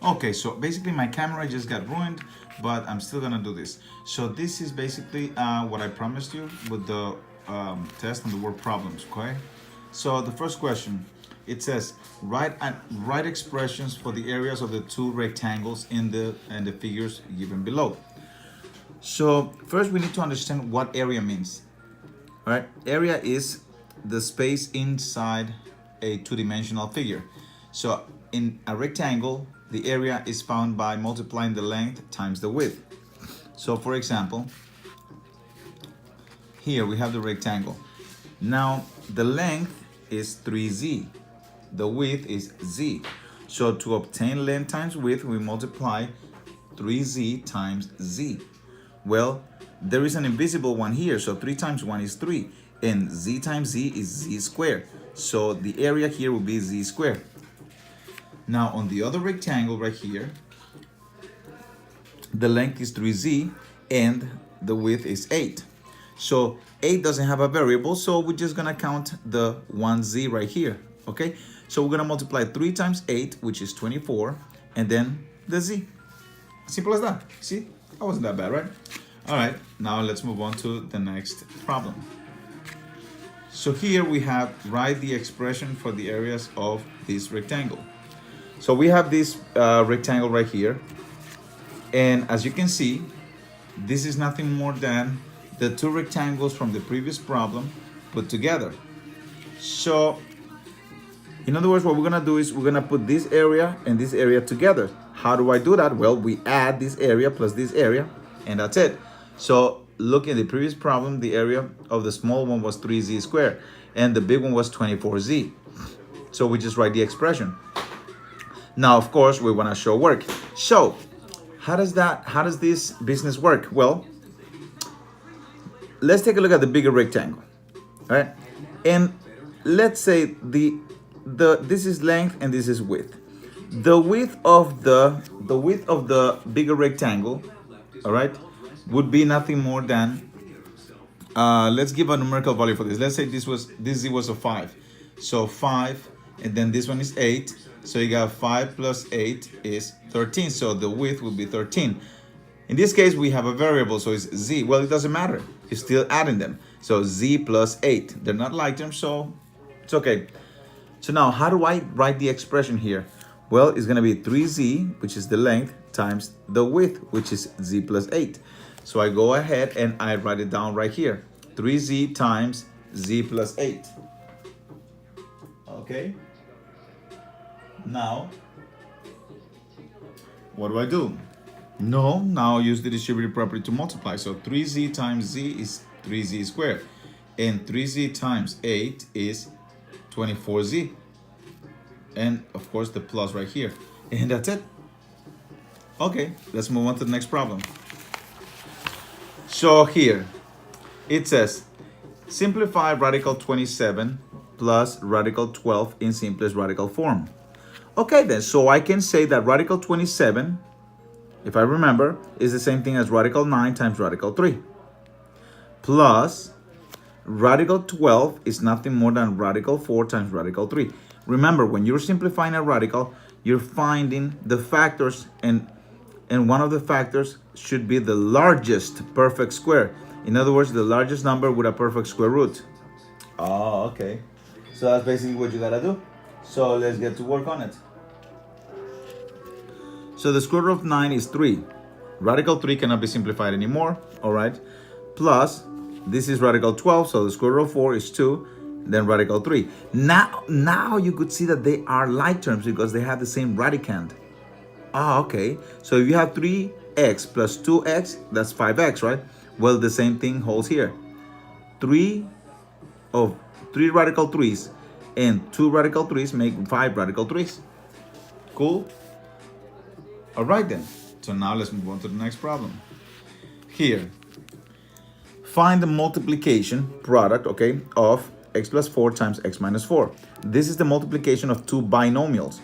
Okay, so basically my camera just got ruined, but I'm still gonna do this. So this is basically what I promised you with the test on the word problems, okay? So the first question, it says, write expressions for the areas of the two rectangles in the figures given below. So first we need to understand what area means. All right, area is the space inside a two-dimensional figure. So in a rectangle, the area is found by multiplying the length times the width. So for example, here we have the rectangle. Now the length is 3z, the width is z. So to obtain length times width, we multiply 3z times z. Well, there is an invisible one here, so 3 times 1 is 3, and z times z is z squared. So the area here will be z squared. Now on the other rectangle right here, the length is 3z and the width is 8. So 8 doesn't have a variable, so we're just gonna count the 1z right here, okay? So we're gonna multiply 3 times 8, which is 24, and then the z. Simple as that. See, that wasn't that bad, right? All right, now let's move on to the next problem. So here we have, write the expression for the areas of this rectangle. So we have this rectangle right here. And as you can see, this is nothing more than the two rectangles from the previous problem put together. So in other words, what we're gonna do is we're gonna put this area and this area together. How do I do that? Well, we add this area plus this area, and that's it. So look at the previous problem, the area of the small one was 3z squared, and the big one was 24z. So we just write the expression. Now, of course, we wanna show work. So how does this business work? Well, let's take a look at the bigger rectangle, all right? And let's say this is length and this is width. The width of the bigger rectangle, all right, would be nothing more than let's give a numerical value for this. Let's say this z was a 5. So 5, and then this one is 8. So you got 5 plus 8 is 13. So the width will be 13. In this case, we have a variable, so it's z. Well, it doesn't matter. You're still adding them. So z plus 8. They're not like terms, so it's okay. So now, how do I write the expression here? Well, it's going to be 3z, which is the length, times the width, which is z plus 8. So I go ahead and I write it down right here. 3z times z plus 8. Okay. Now, what do I do? No, now use the distributive property to multiply. So 3z times z is 3z squared. And 3z times 8 is 24z. And of course the plus right here. And that's it. Okay, let's move on to the next problem. So here, it says, simplify radical 27 plus radical 12 in simplest radical form. Okay then, so I can say that radical 27, if I remember, is the same thing as radical 9 times radical 3. Plus radical 12 is nothing more than radical 4 times radical 3. Remember, when you're simplifying a radical, you're finding the factors, and one of the factors should be the largest perfect square. In other words, the largest number with a perfect square root. Oh, okay. So that's basically what you gotta do. So let's get to work on it. So the square root of 9 is 3. Radical 3 cannot be simplified anymore, all right? Plus, this is radical 12, so the square root of 4 is 2, then radical 3. Now you could see that they are like terms because they have the same radicand. Ah, okay. So if you have 3x plus 2x, that's 5x, right? Well, the same thing holds here. 3 radical 3's and 2 radical 3's make 5 radical 3's. Cool? All right then. So now let's move on to the next problem. Here, find the multiplication product, okay, of x plus 4 times x minus 4. This is the multiplication of two binomials.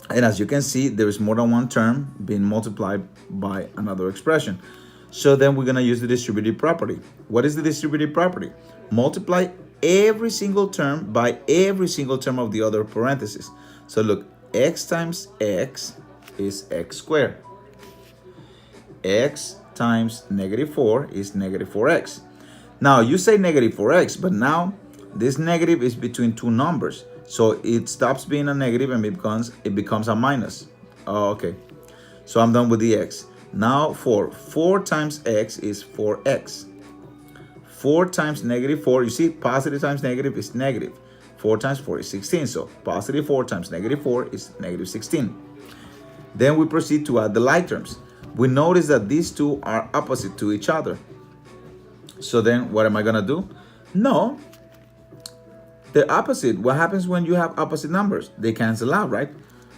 And as you can see, there is more than one term being multiplied by another expression. So then we're going to use the distributive property. What is the distributive property? Multiply every single term by every single term of the other parentheses. So look, x times x is x squared. X times negative 4 is negative 4x. Now you say negative 4x, but now this negative is between two numbers. So it stops being a negative and it becomes a minus. Oh, okay. So I'm done with the x. Now for 4 times x is 4x. 4 times negative 4, you see positive times negative is negative. 4 times 4 is 16. So positive 4 times negative 4 is negative 16. Then we proceed to add the like terms. We notice that these two are opposite to each other. So then what am I gonna do? No, the opposite. What happens when you have opposite numbers? They cancel out, right?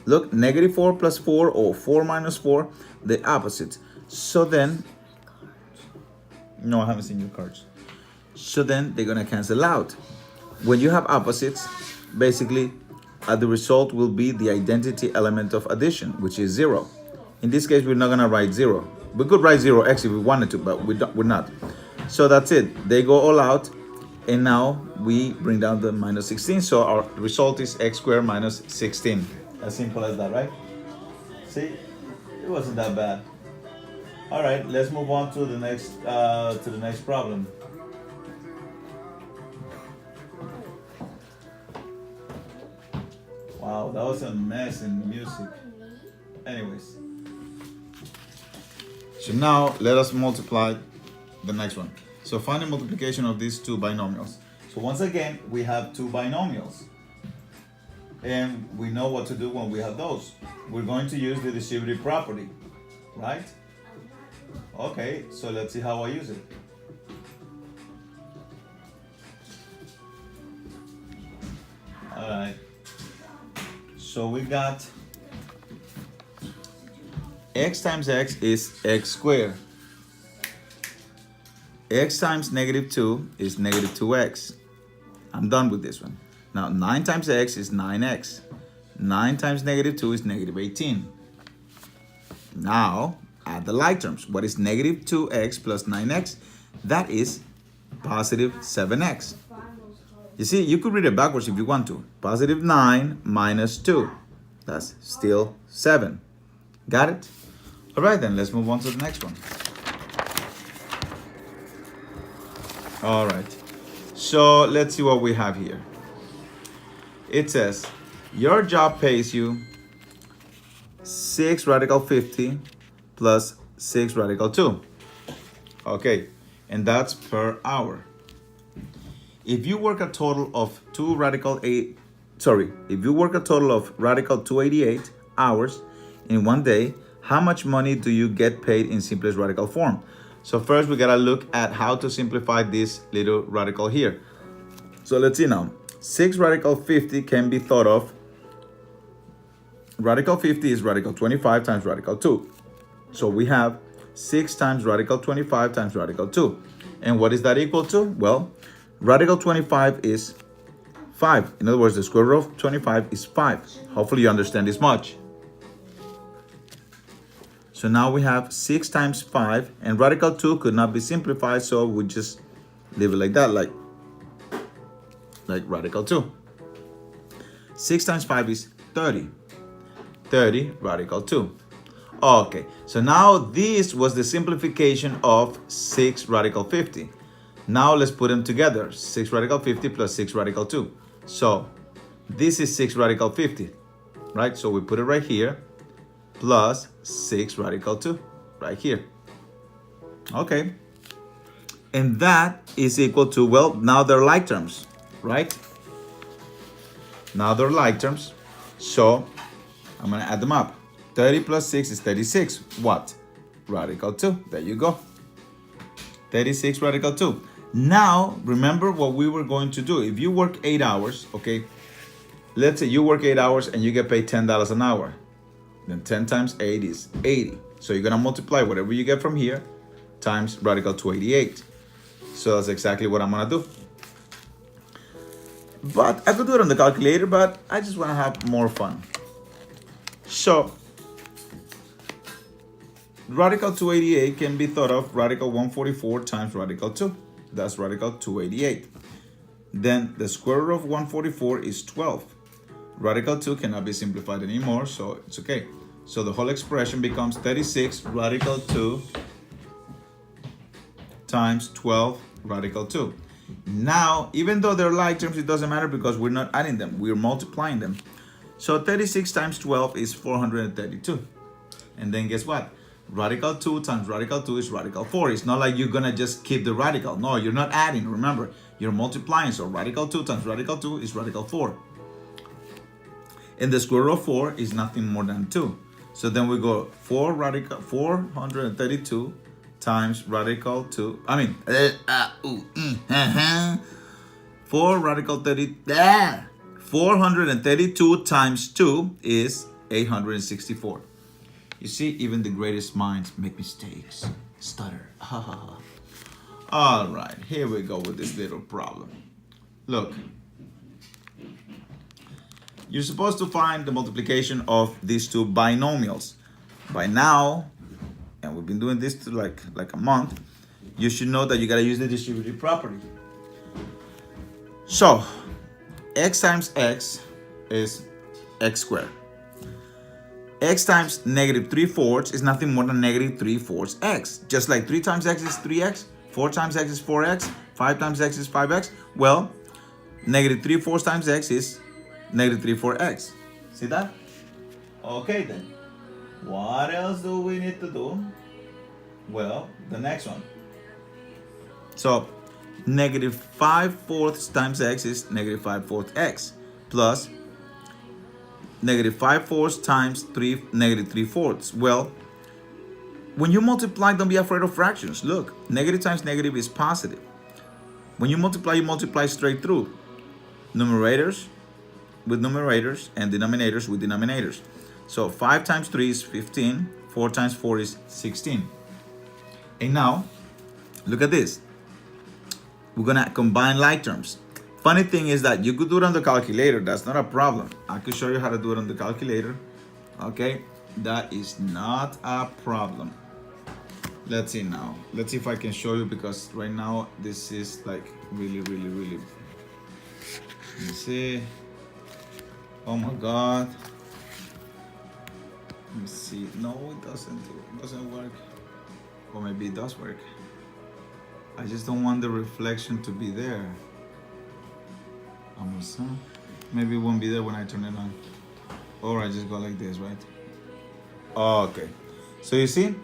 Look, negative 4 plus 4 or 4 minus 4, the opposite. So then, no, I haven't seen your cards. So then they're gonna cancel out. When you have opposites, basically, the result will be the identity element of addition, which is 0. In this case, we're not gonna write 0. We could write 0x if we wanted to, but we're not. So that's it. They go all out, and now we bring down the minus 16. So our result is x squared minus 16. As simple as that, right? See, it wasn't that bad. All right, let's move on to the next problem. Wow, that was a mess in music. Anyways. So now let us multiply the next one. So find the multiplication of these two binomials. So once again, we have two binomials. And we know what to do when we have those. We're going to use the distributive property, right? Okay, so let's see how I use it. All right. So we got x times x is x squared. X times negative 2 is negative 2x. I'm done with this one. Now 9 times x is 9x. 9 times negative 2 is negative 18. Now add the like terms. What is negative 2x plus 9x? That is positive 7x. You see, you could read it backwards if you want to. Positive 9 minus 2. That's still 7. Got it? All right, then let's move on to the next one. All right. So let's see what we have here. It says, your job pays you 6 radical 50 plus 6 radical 2. Okay, and that's per hour. If you work a total of if you work a total of radical 288 hours in one day, how much money do you get paid in simplest radical form? So first we gotta look at how to simplify this little radical here. So let's see now. 6 radical 50 can be thought of. Radical 50 is radical 25 times radical 2. So we have 6 times radical 25 times radical 2. And what is that equal to? Well, radical 25 is 5. In other words, the square root of 25 is 5. Hopefully you understand this much. So now we have 6 times 5, and radical 2 could not be simplified, so we just leave it like that, like radical 2. 6 times 5 is 30. 30 radical 2. Okay, so now this was the simplification of 6 radical 50. Now let's put them together. 6 radical 50 plus 6 radical 2. So this is 6 radical 50, right? So we put it right here, plus 6 radical 2 right here. Okay. And that is equal to, well, now they're like terms, right? Now they're like terms. So I'm going to add them up. 30 plus 6 is 36. What? Radical 2. There you go. 36 radical 2. Now, remember what we were going to do. If you work 8 hours, okay, let's say you work 8 hours and you get paid $10 an hour. Then 10 times 8 is 80. So you're going to multiply whatever you get from here times radical 288. So that's exactly what I'm going to do. But I could do it on the calculator, but I just want to have more fun. So radical 288 can be thought of radical 144 times radical 2. That's radical 288. Then the square root of 144 is 12. Radical 2 cannot be simplified anymore, so it's okay. So the whole expression becomes 36 radical 2 times 12 radical 2. Now, even though they're like terms, it doesn't matter because we're not adding them, we're multiplying them. So 36 times 12 is 432. And then guess what? Radical 2 times radical 2 is radical 4. It's not like you're going to just keep the radical. No, you're not adding. Remember, you're multiplying. So radical 2 times radical 2 is radical 4. And the square root of 4 is nothing more than 2. So then we go 432 times radical 2. 432 times 2 is 864. You see, even the greatest minds make mistakes. Stutter. All right, here we go with this little problem. Look. You're supposed to find the multiplication of these two binomials. By now, and we've been doing this to like a month, you should know that you got to use the distributive property. So, x times x is x squared. X times negative 3/4 is nothing more than negative 3/4 x. Just like 3 times x is 3x, 4 times x is 4x, 5 times x is 5x. Well, negative 3/4 times x is negative 3/4x. See that? Okay then. What else do we need to do? Well, the next one. So, negative 5/4 times x is negative 5/4 x plus negative 5/4 times 3 negative 3/4. Well, when you multiply, don't be afraid of fractions. Look, negative times negative is positive. When you multiply straight through. Numerators with numerators and denominators with denominators. So 5 times 3 is 15, 4 times 4 is 16. And now, look at this. We're gonna combine like terms. Funny thing is that you could do it on the calculator, that's not a problem. I could show you how to do it on the calculator. Okay, that is not a problem. Let's see now. Let's see if I can show you because right now this is like really. Let me see. Oh my God. Let me see. No, it doesn't work. Or maybe it does work. I just don't want the reflection to be there. Almost, huh? Maybe it won't be there when I turn it on. Or I just go like this, right? Okay. So you see,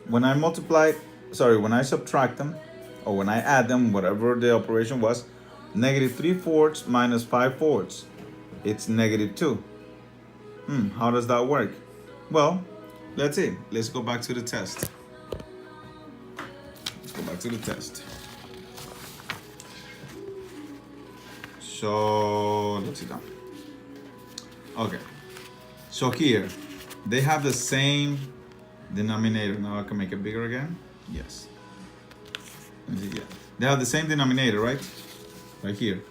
when I subtract them, or when I add them, whatever the operation was, negative 3/4 minus 5/4. It's negative 2. How does that work? Well, let's see. Let's go back to the test. So, let's see now. Okay. So here, they have the same denominator. Now I can make it bigger again. Yes. Yeah. They have the same denominator, right? Right here.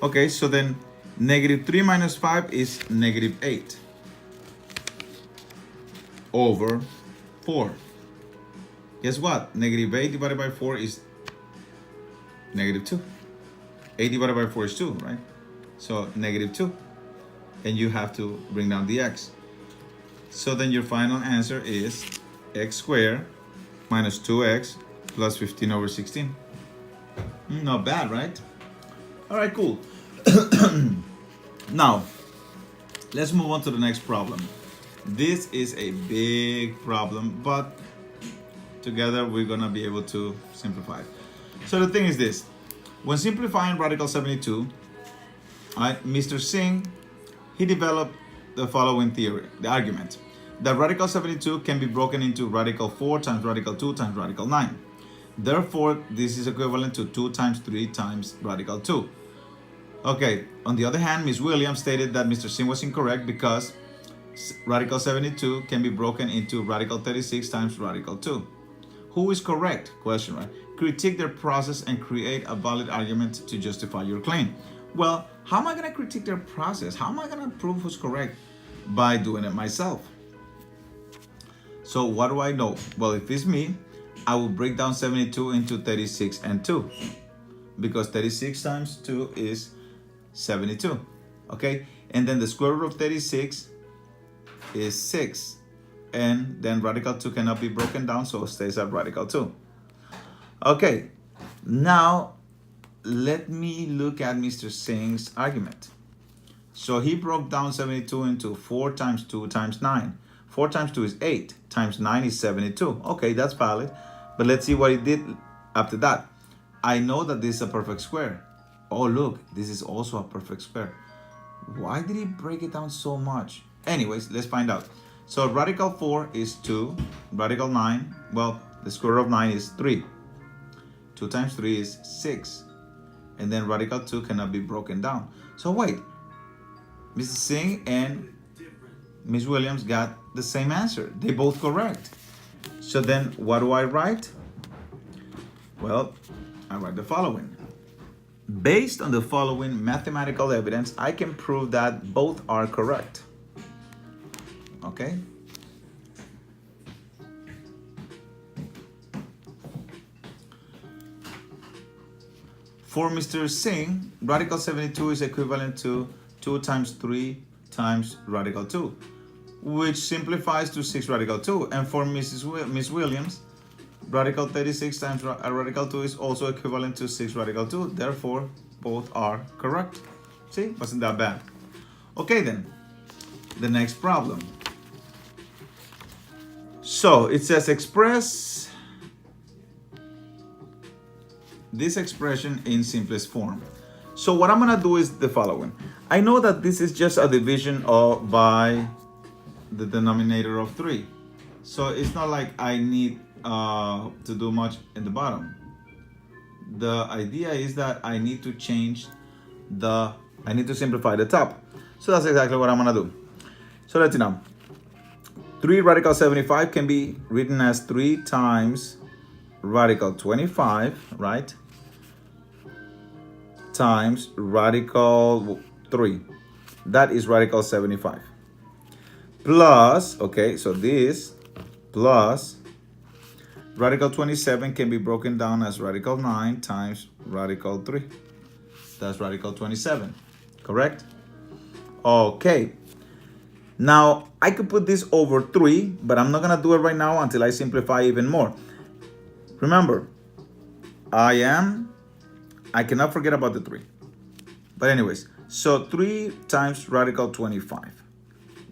Okay, so then negative 3 minus 5 is negative 8 over 4. Guess what? Negative 8 divided by 4 is negative 2. 8 divided by 4 is 2, right? So negative 2. And you have to bring down the x. So then your final answer is x squared minus 2x plus 15 over 16. Not bad, right? All right, cool. Now, let's move on to the next problem. This is a big problem, but together we're gonna be able to simplify it. So the thing is this. When simplifying radical 72, Mr. Singh, he developed the following theory, the argument, that radical 72 can be broken into radical 4 times radical 2 times radical 9. Therefore, this is equivalent to 2 times 3 times radical 2. Okay, on the other hand, Ms. Williams stated that Mr. Singh was incorrect because radical 72 can be broken into radical 36 times radical 2. Who is correct? Question, right? Critique their process and create a valid argument to justify your claim. Well, how am I going to critique their process? How am I going to prove who's correct? By doing it myself. So what do I know? Well, if it's me, I will break down 72 into 36 and 2. Because 36 times 2 is 72. Okay? And then the square root of 36 is 6. and then radical 2 cannot be broken down, so it stays at radical 2. Okay, now let me look at Mr. Singh's argument. So he broke down 72 into 4 times 2 times 9. 4 times 2 is 8, times 9 is 72. Okay, that's valid. But let's see what he did after that. I know that this is a perfect square. Oh, look, this is also a perfect square. Why did he break it down so much? Anyways, let's find out. So radical 4 is 2. Radical 9, well, the square root of 9 is 3. 2 times 3 is 6. And then radical 2 cannot be broken down. So wait, Mr. Singh and Ms. Williams got the same answer. They both correct. So then what do I write? Well, I write the following. Based on the following mathematical evidence, I can prove that both are correct. Okay? For Mr. Singh, radical 72 is equivalent to 2 times 3 times radical 2, which simplifies to 6 radical 2. And for Miss Williams, radical 36 times radical 2 is also equivalent to 6 radical 2. Therefore, both are correct. See, wasn't that bad? Okay then, the next problem. So it says express this expression in simplest form. So what I'm gonna do is the following. I know that this is just a division by the denominator of 3. So it's not like I need to do much in the bottom. The idea is that I need to simplify the top. So that's exactly what I'm gonna do. So let's see now. 3 radical 75 can be written as 3 times radical 25, right? Times radical 3. That is radical 75. Plus, okay, so this plus radical 27 can be broken down as radical 9 times radical 3. That's radical 27, correct? Okay. Now, I could put this over 3, but I'm not going to do it right now until I simplify even more. Remember, I cannot forget about the 3. But anyways, so 3 times radical 25.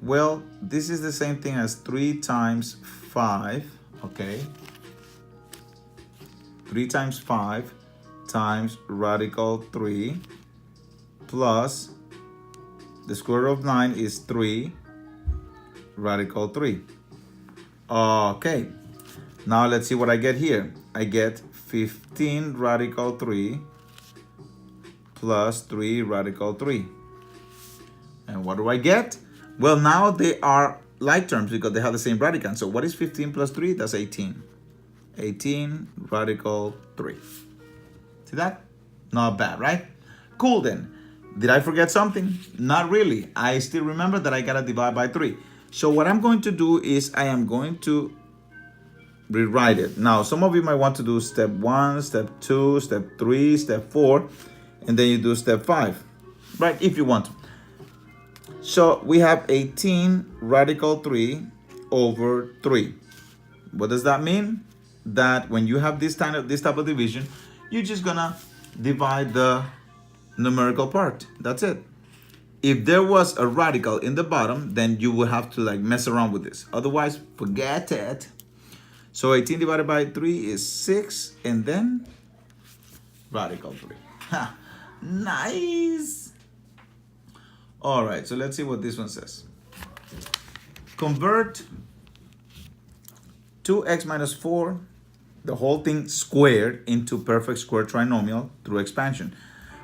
Well, this is the same thing as 3 times 5, okay? 3 times 5 times radical 3 plus the square root of 9 is 3 radical 3. Okay, now let's see what I get here. I get 15 radical 3 plus 3 radical 3. And what do I get? Well, now they are like terms because they have the same radicand. So what is 15 plus 3? That's 18. 18 radical 3. See that? Not bad, right? Cool then. Did I forget something? Not really. I still remember that I gotta divide by 3. So what I'm going to do is I am going to rewrite it. Now, some of you might want to do step 1, step 2, step 3, step 4, and then you do step 5, right? If you want to. So we have 18 radical 3 over 3. What does that mean? That when you have this type of division, you're just gonna divide the numerical part. That's it. If there was a radical in the bottom, then you would have to like mess around with this. Otherwise, forget it. So 18 divided by 3 is 6, and then radical 3. Ha, nice. All right, so let's see what this one says. Convert 2x minus 4, the whole thing squared, into perfect square trinomial through expansion.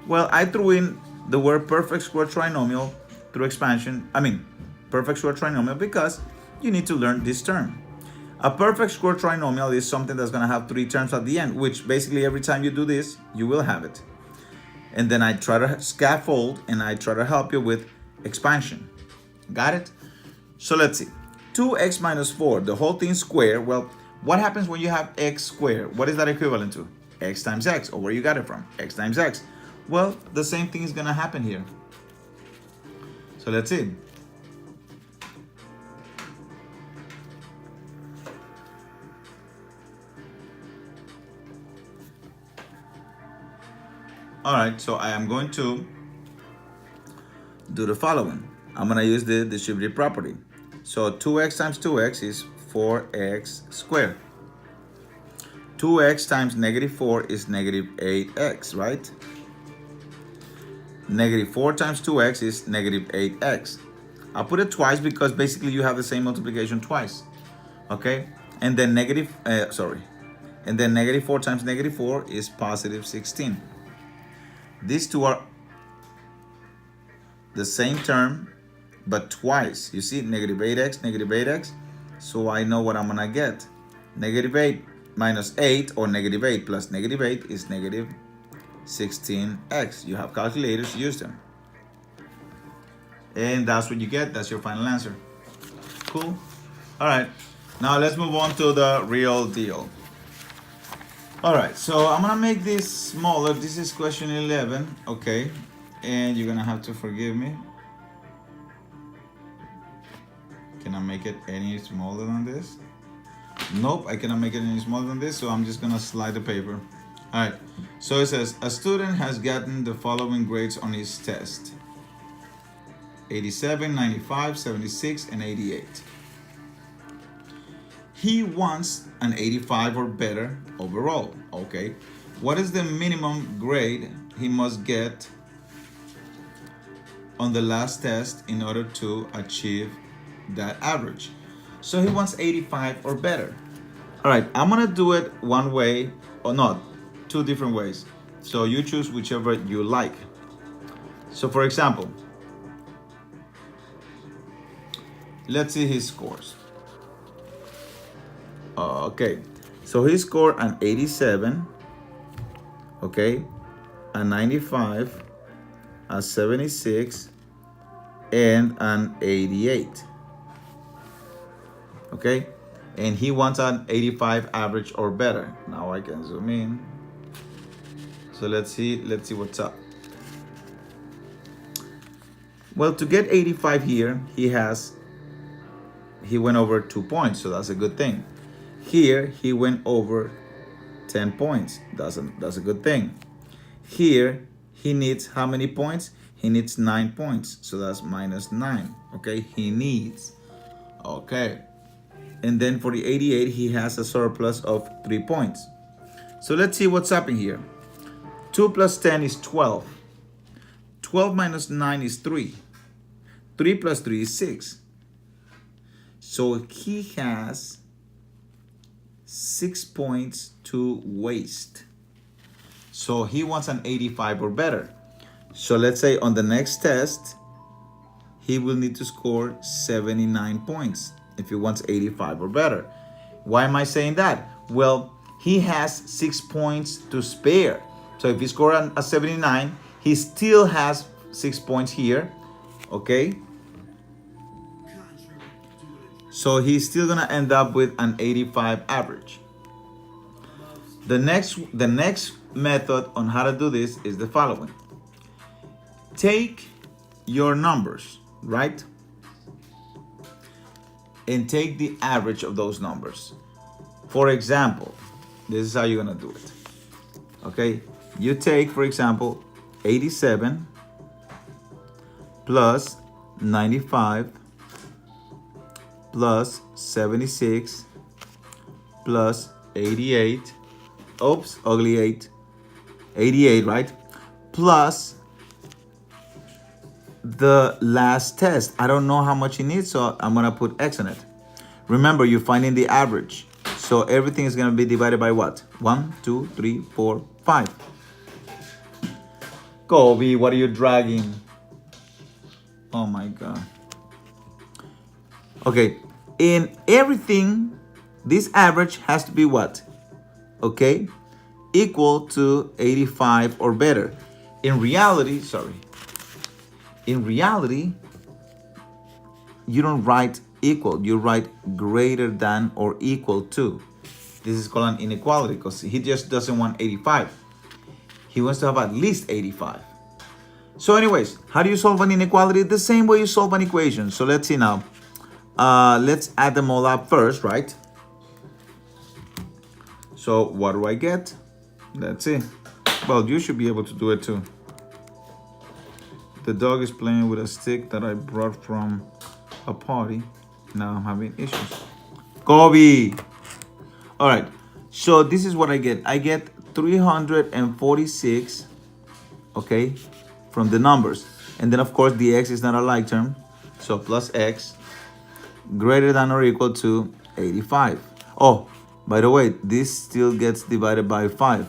Well, I threw in the word perfect square trinomial through expansion. Perfect square trinomial because you need to learn this term. A perfect square trinomial is something that's going to have 3 terms at the end, which basically every time you do this, you will have it. And then I try to scaffold and I try to help you with expansion. Got it? So let's see. 2x minus 4, the whole thing squared. Well, what happens when you have x squared? What is that equivalent to? X times x, or where you got it from? X times x. Well, the same thing is going to happen here. So let's see. All right, so I am going to do the following. I'm gonna use the distributive property. So 2x times 2x is 4x squared. 2x times -4 is -8x, right? -4 times 2x is -8x. I put it twice because basically you have the same multiplication twice, okay? And then and then -4 times -4 is +16. These two are the same term, but twice. You see, -8x, -8x. So I know what I'm gonna get. -8 minus 8, or -8 plus -8 is -16x. You have calculators, use them. And that's what you get. That's your final answer. Cool. All right. Now let's move on to the real deal. All right. So I'm gonna make this smaller. This is question 11. Okay. And you're gonna have to forgive me. Can I make it any smaller than this? Nope, I cannot make it any smaller than this, so I'm just gonna slide the paper. All right, so it says, a student has gotten the following grades on his test: 87, 95, 76, and 88. He wants an 85 or better overall, okay? What is the minimum grade he must get on the last test in order to achieve that average? So he wants 85 or better. All right, I'm gonna do it one way, or not, two different ways. So you choose whichever you like. So for example, let's see his scores. Okay, so he scored an 87, okay, a 95, a 76, and an 88. Okay, and he wants an 85 average or better. Now I can zoom in. So let's see what's up. Well, to get 85 here, he went over 2 points, so that's a good thing. Here he went over 10 points. That's a good thing. Here he needs how many points? He needs 9 points, so that's -9. Okay, he needs. Okay. And then for the 88, he has a surplus of 3 points. So let's see what's up in here. 2 plus 10 is 12. 12 minus 9 is 3. 3 plus 3 is 6. So he has 6 points to waste. So he wants an 85 or better. So let's say on the next test, he will need to score 79 points if he wants 85 or better. Why am I saying that? Well, he has 6 points to spare. So if he scored a 79, he still has 6 points here, okay? So he's still gonna end up with an 85 average. The next method on how to do this is the following. Take your numbers, right? And take the average of those numbers. For example, this is how you're gonna do it. Okay, you take, for example, 87 plus 95 plus 76 plus 88. Oops, ugly 8. 88, right? Plus the last test. I don't know how much you need, so I'm gonna put X on it. Remember, you're finding the average. So everything is gonna be divided by what? 1, 2, 3, 4, 5. Kobe, what are you dragging? Oh my God. Okay, in everything, this average has to be what? Okay, equal to 85 or better. In reality, you don't write equal, you write greater than or equal to. This is called an inequality because he just doesn't want 85. He wants to have at least 85. So anyways, how do you solve an inequality? The same way you solve an equation. So let's see now. Let's add them all up first, right? So what do I get? Let's see. Well, you should be able to do it too. The dog is playing with a stick that I brought from a party. Now I'm having issues. Kobe! All right, so this is what I get. I get 346, okay, from the numbers. And then, of course, the x is not a like term. So plus x greater than or equal to 85. Oh, by the way, this still gets divided by 5.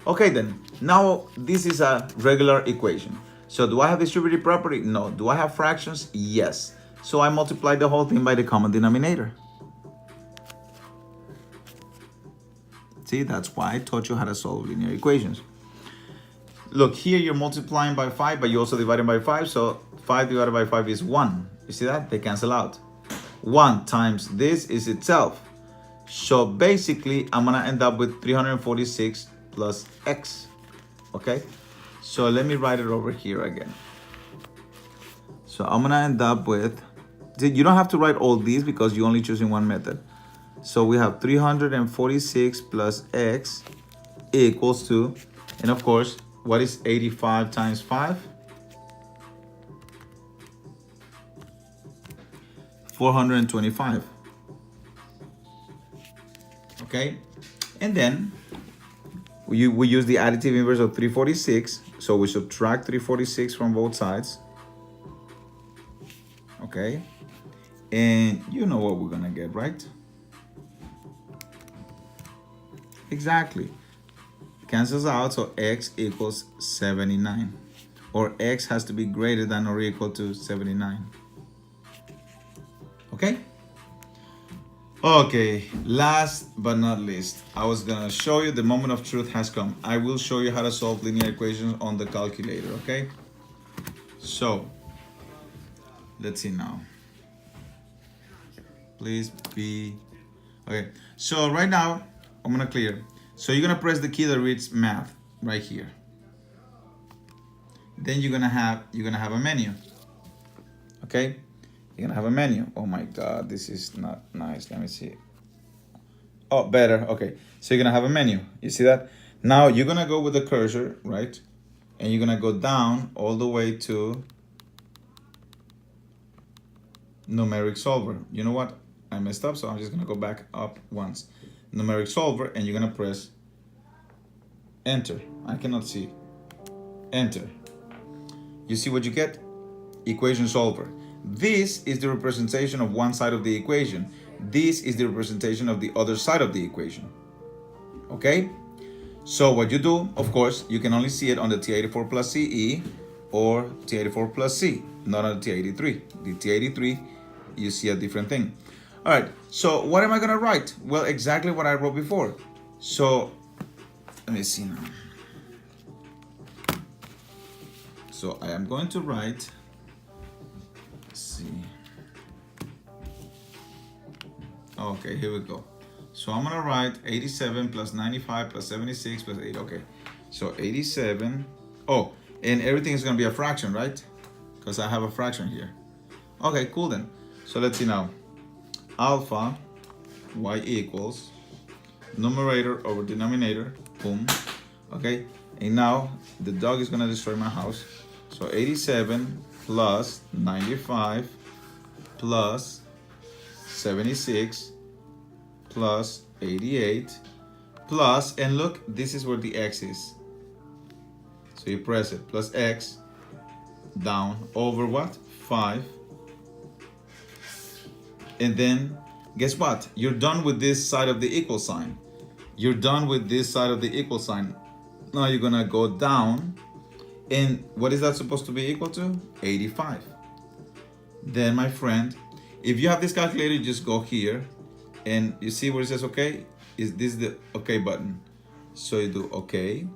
Okay, then. Now, this is a regular equation. So do I have distributive property? No. Do I have fractions? Yes. So I multiply the whole thing by the common denominator. See, that's why I taught you how to solve linear equations. Look, here you're multiplying by 5, but you also dividing by 5. So 5 divided by 5 is 1. You see that? They cancel out. 1 times this is itself. So basically, I'm going to end up with 346 plus x. Okay? So let me write it over here again. So I'm going to end up with... You don't have to write all these because you're only choosing one method. So we have 346 plus x equals to... And of course... What is 85 times 5? 425. Okay? And then we use the additive inverse of 346. So we subtract 346 from both sides. Okay? And you know what we're going to get, right? Exactly. Cancels out, so x equals 79. Or x has to be greater than or equal to 79. Okay? Okay, last but not least, I was gonna show you the moment of truth has come. I will show you how to solve linear equations on the calculator, okay? So, let's see now. Please be, okay. So right now, I'm gonna clear. So you're gonna press the key that reads math right here. Then you're gonna have a menu. Okay? You're gonna have a menu. Oh my god, this is not nice. Let me see. Oh, better. Okay. So you're gonna have a menu. You see that? Now you're gonna go with the cursor, right? And you're gonna go down all the way to Numeric Solver. You know what? I messed up, so I'm just gonna go back up once. Numeric Solver, and you're gonna press enter. I cannot see. Enter. You see what you get? Equation solver. This is the representation of one side of the equation. This is the representation of the other side of the equation. Okay? So what you do, of course, you can only see it on the T84 plus CE or T84 plus C, not on the T83. The T83, you see a different thing. All right, so what am I gonna write? Well, exactly what I wrote before. So, let me see now. So I am going to write, let's see. Okay, here we go. So I'm gonna write 87 plus 95 plus 76 plus 8, okay. So 87, oh, and everything is gonna be a fraction, right? Because I have a fraction here. Okay, cool then. So let's see now. Alpha y equals numerator over denominator, boom. Okay, and now the dog is gonna destroy my house. So 87 plus 95 plus 76 plus 88 plus, and look, this is where the x is. So you press it, plus x down over what? 5. And then, guess what? You're done with this side of the equal sign. You're done with this side of the equal sign. Now you're gonna go down. And what is that supposed to be equal to? 85. Then, my friend, if you have this calculator, just go here. And you see where it says okay? Is this the okay button? So you do okay.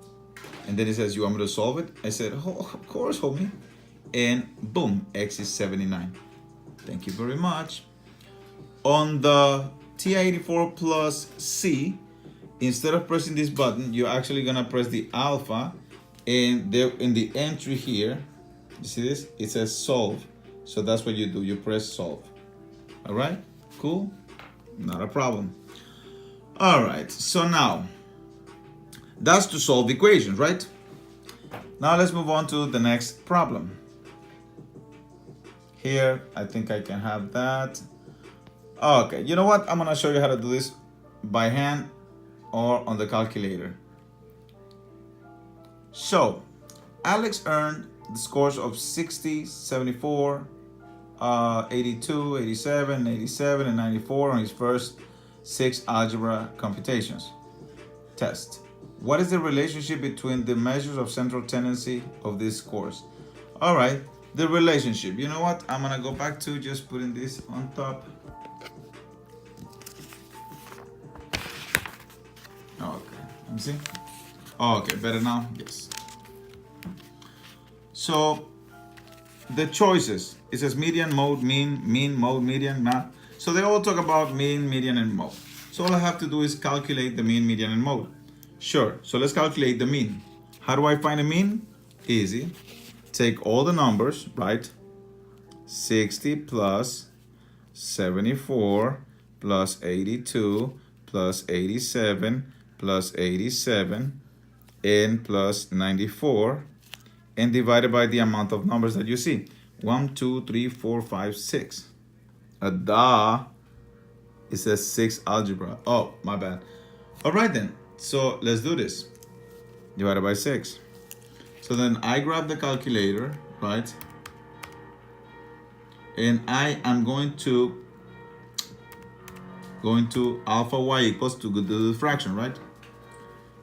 And then it says, you want me to solve it? I said, oh, of course, homie. And boom, x is 79. Thank you very much. On the T84 plus C, instead of pressing this button, you're actually gonna press the alpha, and there in the entry here, you see this? It says solve. So that's what you do, you press solve. All right, cool, not a problem. All right, so now, That's to solve equations, right? Now let's move on to the next problem. Here, I think I can have that. Okay, you know what? I'm gonna show you how to do this by hand or on the calculator. So, Alex earned the scores of 60, 74, 82, 87, 87, and 94 on his first 6 algebra computations test. What is the relationship between the measures of central tendency of these scores? All right, the relationship. You know what? I'm gonna go back to just putting this on top. Okay, let me see. Okay, better now? Yes. So the choices, it says median, mode, mean, mode, median, map. So they all talk about mean, median, and mode. So all I have to do is calculate the mean, median, and mode. Sure, so let's calculate the mean. How do I find a mean? Easy. Take all the numbers, right? 60 plus 74 plus 82 plus 87 plus 87 and plus 94 and divided by the amount of numbers that you see. 1, 2, 3, 4, 5, 6. It says 6 algebra. Oh, my bad. All right then. So let's do this. Divided by 6. So then I grab the calculator, right? And I am going to alpha y equals to the fraction, right?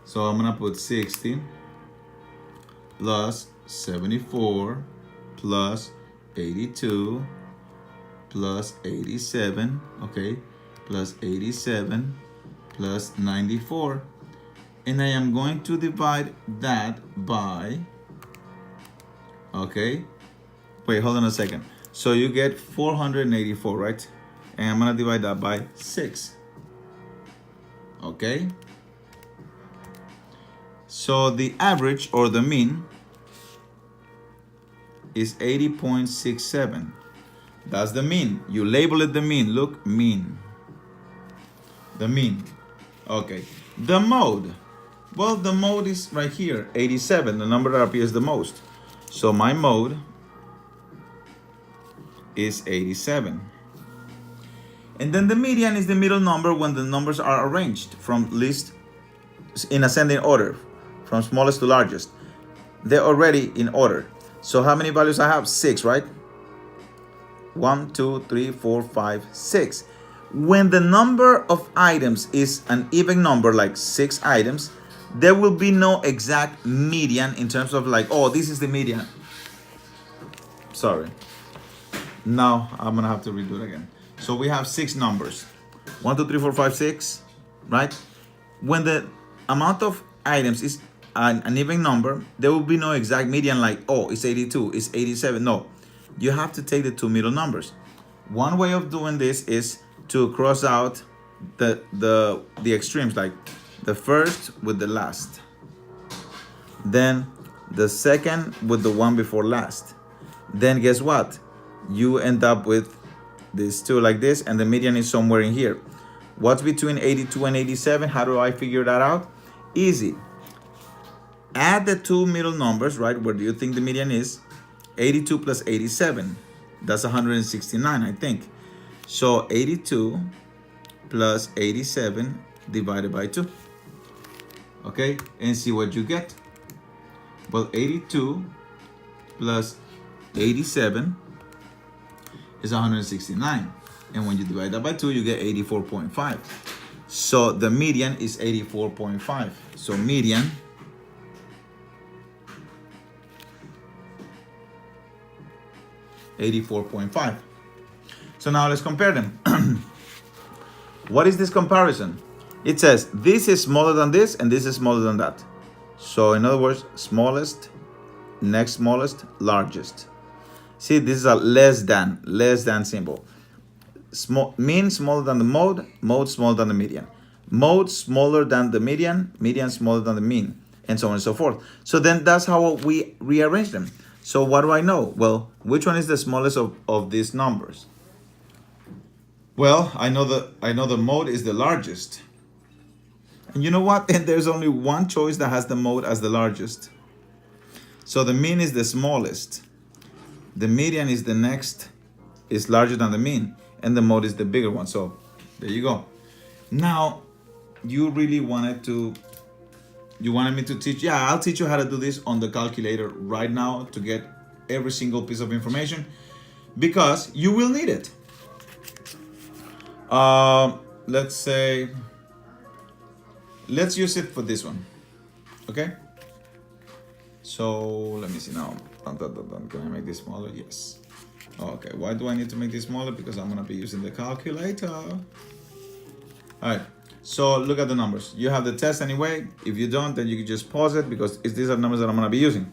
So I'm gonna put 60 plus 74 plus 82 plus 87, okay, plus 87 plus 94. And I am going to divide that by, okay, wait, hold on a second. So you get 484, right? And I'm gonna divide that by 6, okay? So the average or the mean is 80.67. That's the mean. You label it the mean. Look, mean. The mean. Okay. The mode. Well, the mode is right here, 87, the number that appears the most. So my mode is 87. And then the median is the middle number when the numbers are arranged from least in ascending order, from smallest to largest. They're already in order. So how many values I have? 6, right? 1, 2, 3, 4, 5, 6. When the number of items is an even number, like 6 items, there will be no exact median in terms of like, oh, this is the median. Sorry. Now I'm gonna have to redo it again. So we have 6 numbers. 1, 2, 3, 4, 5, 6, right? When the amount of items is an even number, there will be no exact median like, oh, it's 82, it's 87. No, you have to take the 2 middle numbers. One way of doing this is to cross out the extremes, like the first with the last, then the second with the one before last. Then guess what? You end up with these two like this, and the median is somewhere in here. What's between 82 and 87? How do I figure that out? Easy. Add the 2 middle numbers, right? Where do you think the median is? 82 plus 87. That's 169, I think. So 82 plus 87 divided by 2. Okay, and see what you get. Well, 82 plus 87 is 169. And when you divide that by 2, you get 84.5. So the median is 84.5. So median $84.5. So now let's compare them. What is this comparison? It says this is smaller than this and this is smaller than that. So in other words, smallest, next smallest, largest. See, this is a less than symbol. Mean smaller than the mode, mode smaller than the median. Mode smaller than the median, median smaller than the mean, and so on and so forth. So then that's how we rearrange them. So what do I know? Well, which one is the smallest of these numbers? Well, I know the mode is the largest. And you know what? And there's only one choice that has the mode as the largest. So the mean is the smallest. The median is the next, is larger than the mean. And the mode is the bigger one. So there you go. Now, you really wanted me to teach. Yeah, I'll teach you how to do this on the calculator right now to get every single piece of information because you will need it. Let's say, let's use it for this one. Okay. So let me see now. Can I make this smaller? Yes. Okay. Why do I need to make this smaller? Because I'm gonna be using the calculator. All right. So look at the numbers. You have the test anyway. If you don't, then you can just pause it because these are numbers that I'm gonna be using.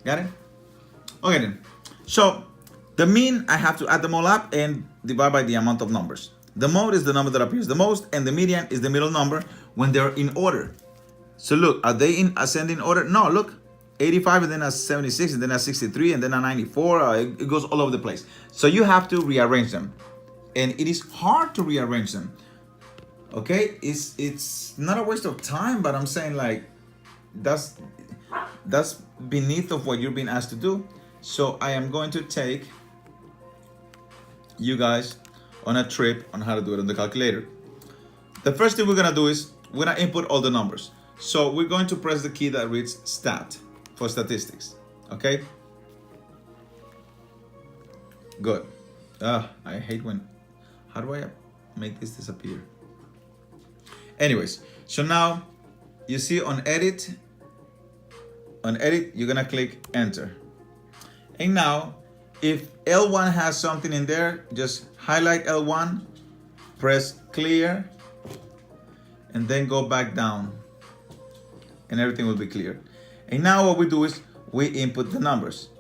Got it? Okay then. So the mean, I have to add them all up and divide by the amount of numbers. The mode is the number that appears the most, and the median is the middle number when they're in order. So look, are they in ascending order? No, look, 85 and then a 76 and then a 63 and then a 94. It goes all over the place. So you have to rearrange them, and it is hard to rearrange them. Okay, it's not a waste of time, but I'm saying like that's beneath of what you're being asked to do. So I am going to take you guys on a trip on how to do it on the calculator. The first thing we're gonna do is we're gonna input all the numbers. So we're going to press the key that reads stat for statistics. Okay. Good. I hate when. How do I make this disappear? Anyways, so now you see on edit, you're gonna click enter. And now if L1 has something in there, just highlight L1, press clear, and then go back down and everything will be clear. And now what we do is we input the numbers.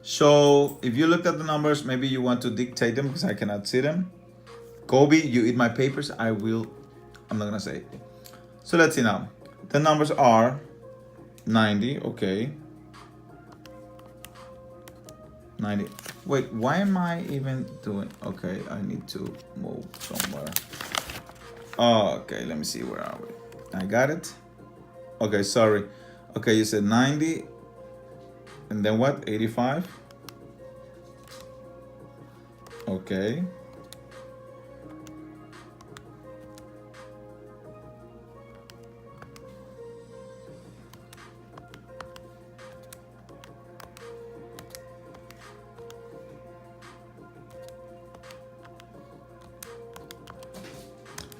So if you looked at the numbers, maybe you want to dictate them because I cannot see them. Kobe, you eat my papers. I'm not gonna say it. So let's see now. The numbers are 90, okay. 90. Wait, why am I even doing? Okay, I need to move somewhere. Okay, let me see, where are we? I got it. Okay, sorry. Okay, you said 90. And then what? 85. Okay.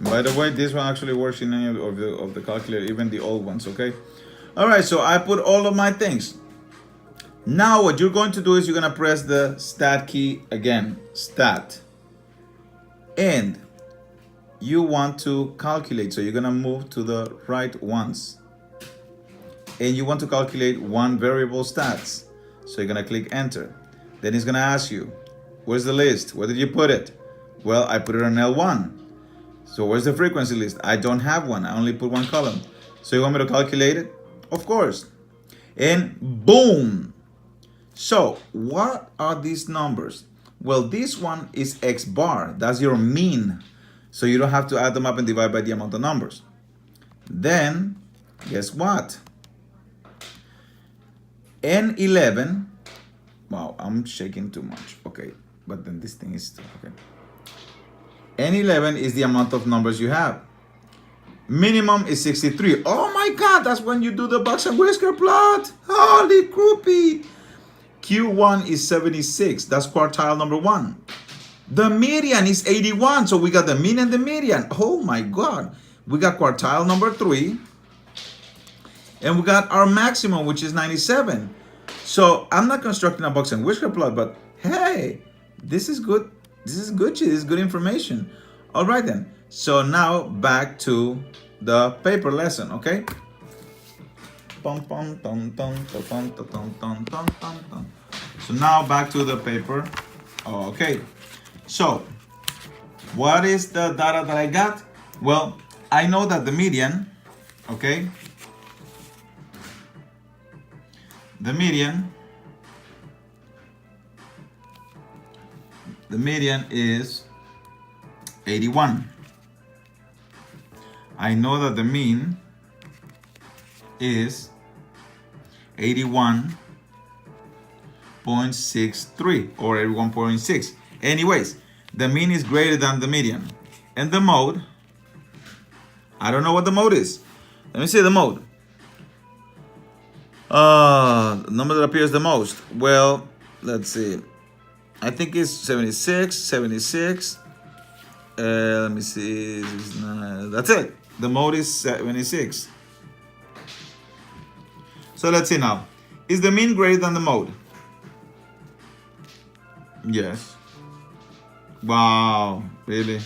By the way, this one actually works in any of the calculator, even the old ones, okay? All right, so I put all of my things. Now what you're going to do is you're gonna press the stat key again, stat. And you want to calculate, so you're gonna move to the right once. And you want to calculate one variable stats. So you're gonna click enter. Then it's gonna ask you, where's the list? Where did you put it? Well, I put it on L1. So where's the frequency list? I don't have one. I only put one column. So you want me to calculate it? Of course. And boom. So what are these numbers? Well, this one is X bar. That's your mean. So you don't have to add them up and divide by the amount of numbers. Then, guess what? N11. Wow, I'm shaking too much. Okay, but then this thing is still okay. N11 is the amount of numbers you have. Minimum is 63. Oh my God, that's when you do the Bucks and Whisker plot. Holy croupy. Q1 is 76. That's quartile number 1. The median is 81. So we got the mean and the median. Oh my God. We got quartile number 3. And we got our maximum, which is 97. So I'm not constructing a Bucks and Whisker plot, but hey, this is good. This is good. This is good information. All right then. So now back to the paper lesson, okay? So now back to the paper. Okay. So what is the data that I got? Well, I know that the median, okay? The median is 81. I know that the mean is 81.63 or 81.6. Anyways, the mean is greater than the median. And the mode, I don't know what the mode is. Let me see the mode. The number that appears the most. Well, let's see. I think it's 76, 76. Let me see. That's it. The mode is 76. So let's see now. Is the mean greater than the mode? Yes. Wow. Really?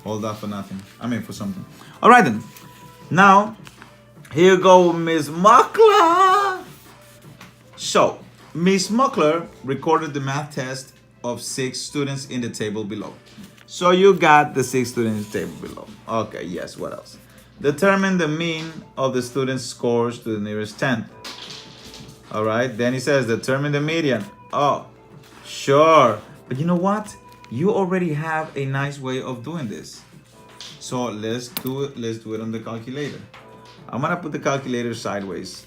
All that for nothing. I mean, for something. All right then. Now, here you go, Miss Muckler. So, Miss Muckler recorded the math test of 6 students in the table below. So you got the 6 students in the table below. Okay, yes, what else? Determine the mean of the students' scores to the nearest 10th. All right, then he says determine the median. Oh, sure. But you know what? You already have a nice way of doing this. So let's do it on the calculator. I'm gonna put the calculator sideways.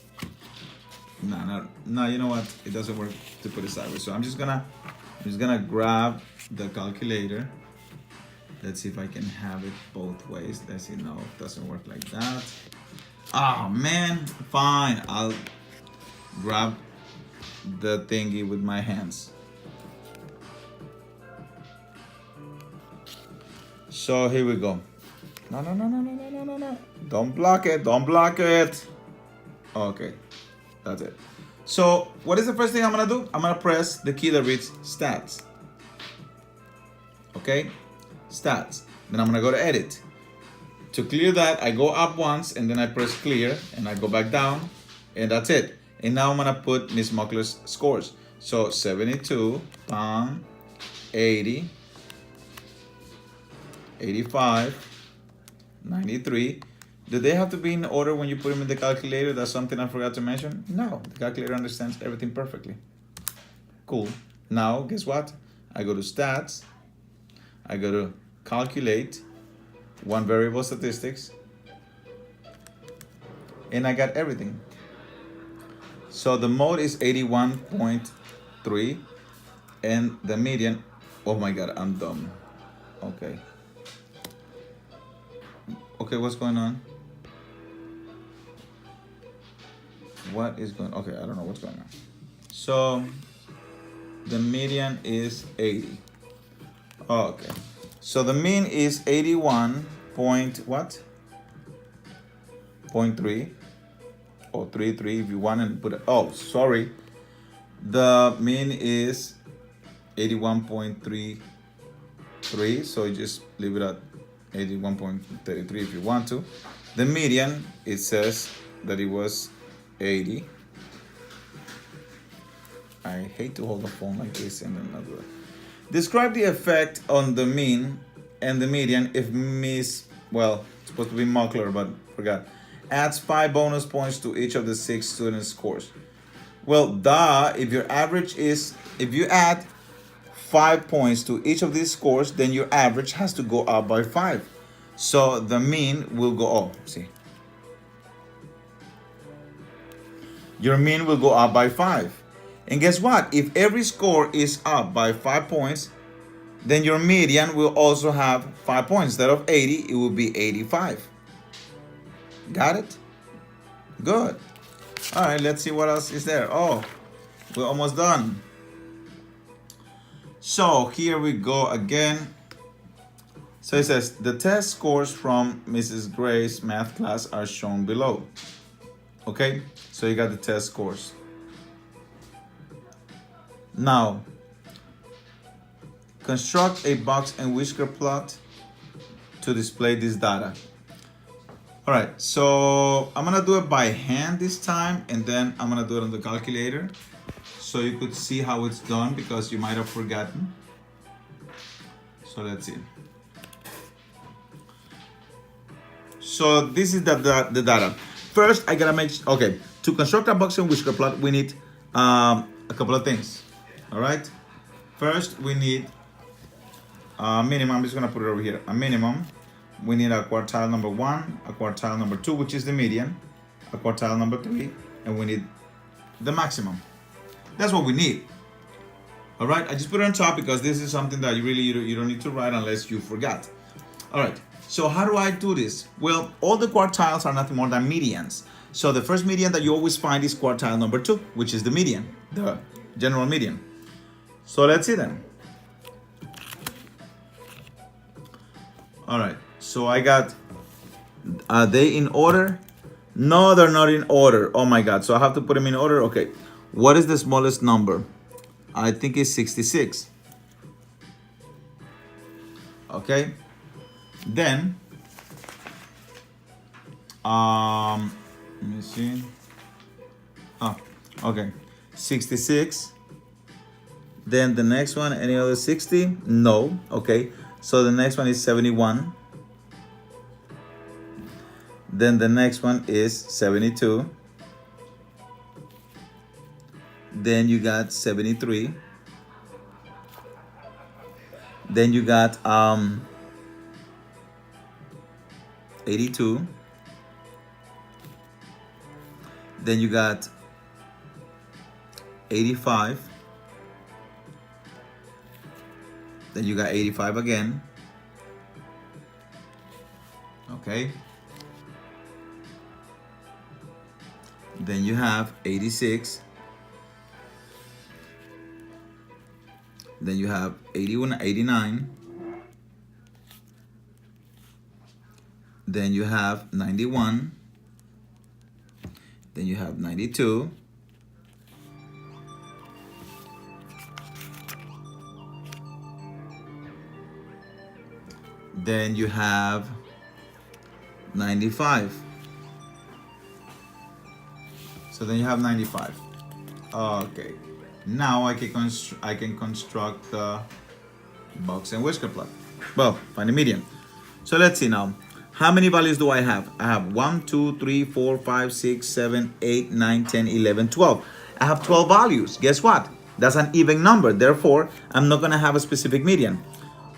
No, you know what? It doesn't work to put it sideways. So I'm just gonna grab the calculator. Let's see if I can have it both ways. Let's see. No, it doesn't work like that. Oh man, fine. I'll grab the thingy with my hands. So here we go. No. Don't block it. Okay, that's it. So what is the first thing I'm gonna do? I'm gonna press the key that reads stats. Okay, stats. Then I'm gonna go to edit. To clear that, I go up once and then I press clear and I go back down and that's it. And now I'm gonna put Miss Muckler's scores. So 72, 80, 85, 93. Do they have to be in order when you put them in the calculator? That's something I forgot to mention. No, the calculator understands everything perfectly. Cool. Now, guess what? I go to stats. I go to calculate, one variable statistics, and I got everything. So the mode is 81.3 and the median, oh my God, I'm dumb. Okay, what's going on? What is going on? Okay, I don't know what's going on. So the median is 80. Okay, so the mean is 81 point what? 0.3 or 33 if you want to put it. Oh, sorry. The mean is 81.33, so you just leave it at 81.33 if you want to. The median, it says that it was 80. I hate to hold the phone like this and then not do it. Describe the effect on the mean and the median if Miss, well, it's supposed to be Muckler, but forgot, adds 5 bonus points to each of the 6 students' scores. Well, if your average is, if you add 5 points to each of these scores, then your average has to go up by 5. So the mean will go, oh, see. Your mean will go up by 5. And guess what? If every score is up by 5 points, then your median will also have 5 points. Instead of 80, it will be 85. Got it? Good. All right, let's see what else is there. Oh, we're almost done. So here we go again. So it says, the test scores from Mrs. Gray's math class are shown below. Okay, so you got the test scores. Now, construct a box and whisker plot to display this data. All right, so I'm gonna do it by hand this time, and then I'm gonna do it on the calculator so you could see how it's done because you might have forgotten. So let's see. So this is the data. First, I gotta make, okay, to construct a box and whisker plot, we need a couple of things. All right, first we need a minimum. I'm just gonna put it over here, a minimum we need a quartile number 1, a quartile number 2, which is the median, a quartile number 3, and we need the maximum. That's what we need. All right, I just put it on top because this is something that you don't need to write unless you forgot. All right, so how do I do this? Well, all the quartiles are nothing more than medians. So the first median that you always find is quartile number 2, which is the median, the general median. So let's see then. All right, so I got, are they in order? No, they're not in order. Oh my God, so I have to put them in order. Okay, what is the smallest number? I think it's 66. Okay, then, let me see. Oh, okay, 66. Then the next one, any other 60? No, okay. So the next one is 71. Then the next one is 72. Then you got 73. Then you got 82. Then you got 85. Then you got 85 again. Okay. Then you have 86. Then you have 81, 89. Then you have 91. Then you have 92. Then you have 95. So then you have 95. Okay. Now I can construct the box and whisker plot. Well, find the median. So let's see now. How many values do I have? I have 1, 2, 3, 4, 5, 6, 7, 8, 9, 10, 11, 12. I have 12 values. Guess what? That's an even number. Therefore, I'm not gonna have a specific median.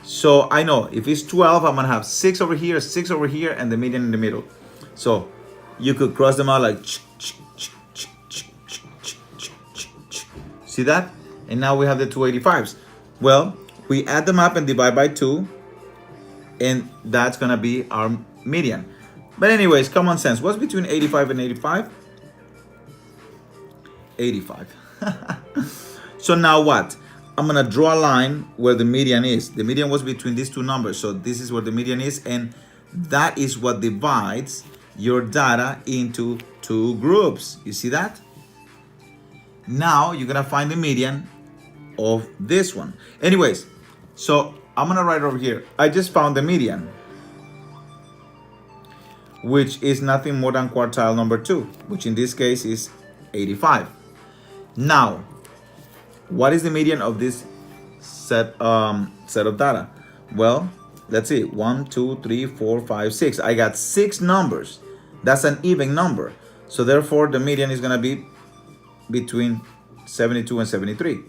So I know if it's 12, I'm gonna have 6 over here, 6 over here, and the median in the middle. So you could cross them out like see that? And now we have the 285s. Well, we add them up and divide by 2, and that's gonna be our median. But anyways, common sense. What's between 85 and 85? 85. So now what? I'm gonna draw a line where the median is. The median was between these two numbers. So this is where the median is, and that is what divides your data into two groups. You see that? Now you're gonna find the median of this one. Anyways, so I'm gonna write over here. I just found the median, which is nothing more than quartile number 2, which in this case is 85. Now, what is the median of this set of data? Well, let's see. 1, 2, 3, 4, 5, 6. I got 6 numbers. That's an even number. So therefore, the median is gonna be between 72 and 73,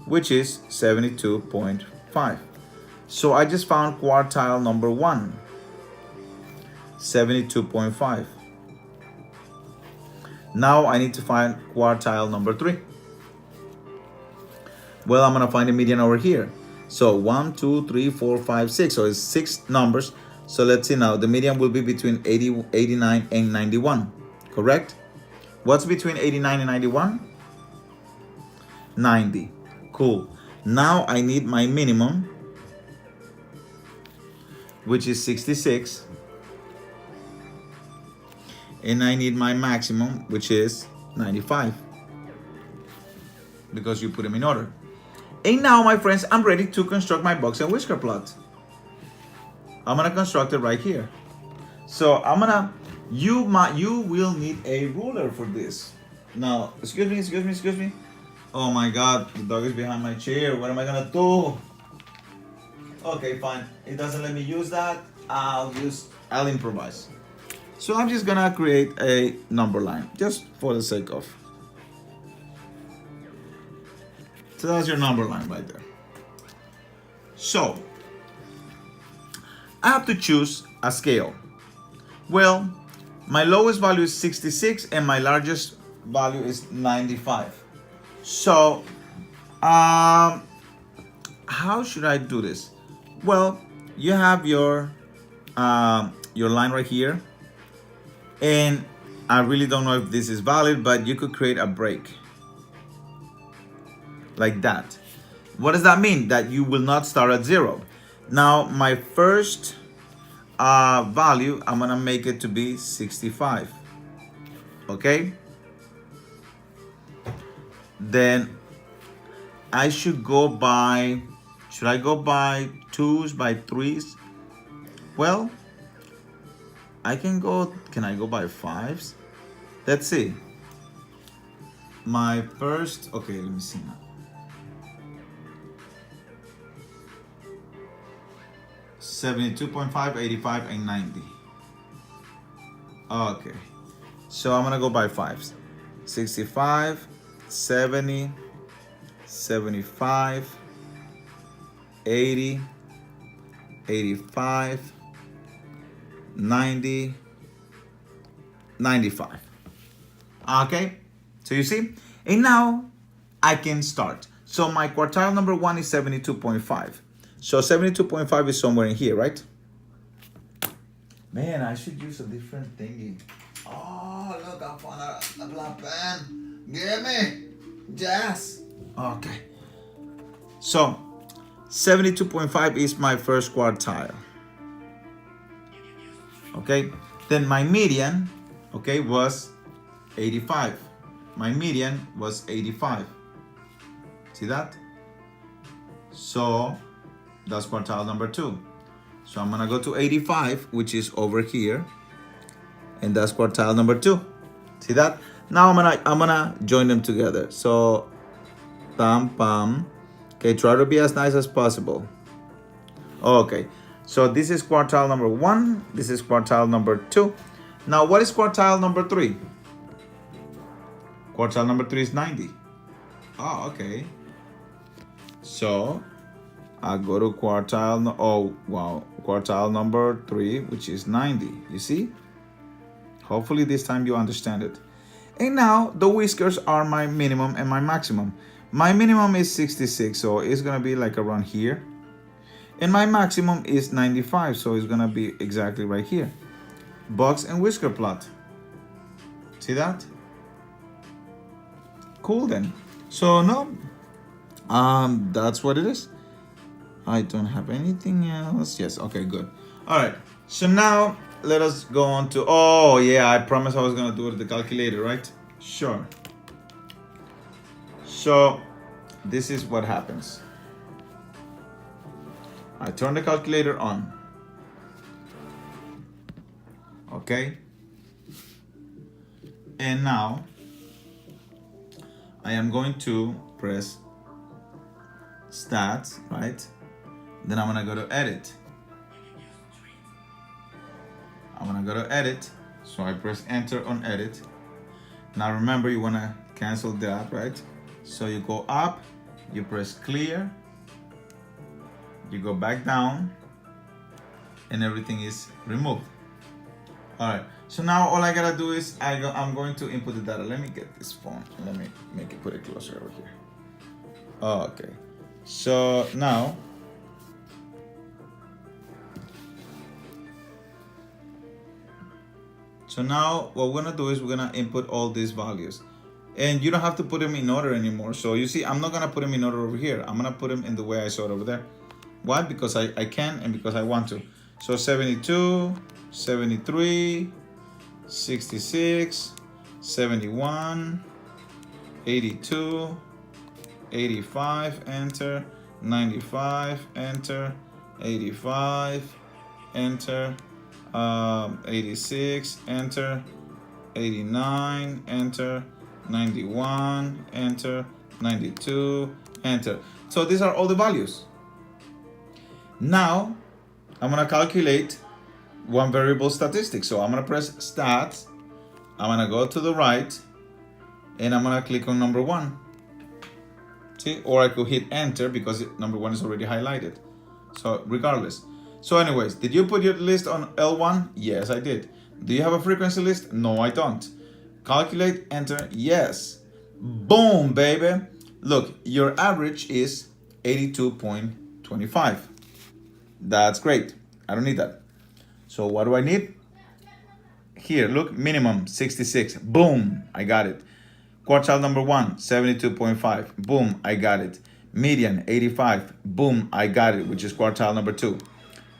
which is 72.5. So I just found quartile number 1, 72.5. Now I need to find quartile number 3. Well, I'm gonna find the median over here. So 1, 2, 3, 4, 5, 6. So it's 6 numbers. So let's see now. The median will be between 80, 89 and 91, correct? What's between 89 and 91? 90. Cool. Now I need my minimum, which is 66. And I need my maximum, which is 95. Because you put them in order. And now, my friends, I'm ready to construct my box and whisker plot. I'm gonna construct it right here. So I'm gonna, you will need a ruler for this. Now, excuse me. Oh my God, the dog is behind my chair. What am I gonna do? Okay, fine. It doesn't let me use that. I'll improvise. So I'm just gonna create a number line, just for the sake of. So that's your number line right there. So I have to choose a scale. Well, my lowest value is 66 and my largest value is 95. So, how should I do this? Well, you have your line right here, and I really don't know if this is valid, but you could create a break like that. What does that mean? That you will not start at 0. Now, my first value, I'm gonna make it to be 65. Okay? Then I should go by, should I go by 2s, by 3s? Well, can I go by 5s? Let's see. My first, okay, let me see now. 72.5, 85, and 90. Okay, so I'm gonna go by 5s. 65, 70, 75, 80, 85, 90, 95. Okay, so you see, and now I can start. So my quartile number 1 is 72.5. So 72.5 is somewhere in here, right? Man, I should use a different thingy. Oh, look, I found a black pen. Give me. Yes. Okay. So 72.5 is my first quartile. Okay. Then my median, okay, was 85. My median was 85. See that? So that's quartile number 2. So I'm gonna go to 85, which is over here, and that's quartile number 2. See that? Now I'm gonna join them together. So, pam pam. Okay, try to be as nice as possible. Okay, so this is quartile number 1. This is quartile number 2. Now, what is quartile number 3? Quartile number 3 is 90. Oh, okay. So I go to quartile number 3, which is 90. You see? Hopefully this time you understand it. And now the whiskers are my minimum and my maximum. My minimum is 66, so it's gonna be like around here. And my maximum is 95, so it's gonna be exactly right here. Box and whisker plot. See that? Cool then. So no, that's what it is. I don't have anything else. Yes, okay, good. All right, so now let us go on to, oh yeah, I promised I was gonna do it with the calculator, right? Sure. So this is what happens. I turn the calculator on. Okay. And now I am going to press stats, right? Then I'm gonna go to edit. I'm gonna go to edit. So I press enter on edit. Now remember, you wanna cancel that, right? So you go up, you press clear, you go back down, and everything is removed. All right, so now all I gotta do is I'm going to input the data. Let me get this phone. Let me make it, put it closer over here. Okay, so now what we're gonna do is we're gonna input all these values. And you don't have to put them in order anymore. So you see, I'm not gonna put them in order over here. I'm gonna put them in the way I saw it over there. Why? Because I can and because I want to. So 72, 73, 66, 71, 82, 85, enter, 95, enter, 85, enter, 86, enter, 89, enter, 91, enter, 92, enter. So these are all the values. Now I'm gonna calculate one variable statistic. So I'm gonna press stats, I'm gonna go to the right, and I'm gonna click on number 1. See, or I could hit enter because number 1 is already highlighted. So regardless, So anyways, did you put your list on L1? Yes, I did. Do you have a frequency list? No, I don't. Calculate, enter, yes. Boom, baby. Look, your average is 82.25. That's great. I don't need that. So what do I need? Here, look, minimum 66. Boom, I got it. Quartile number 1, 72.5. Boom, I got it. Median, 85. Boom, I got it, which is quartile number 2.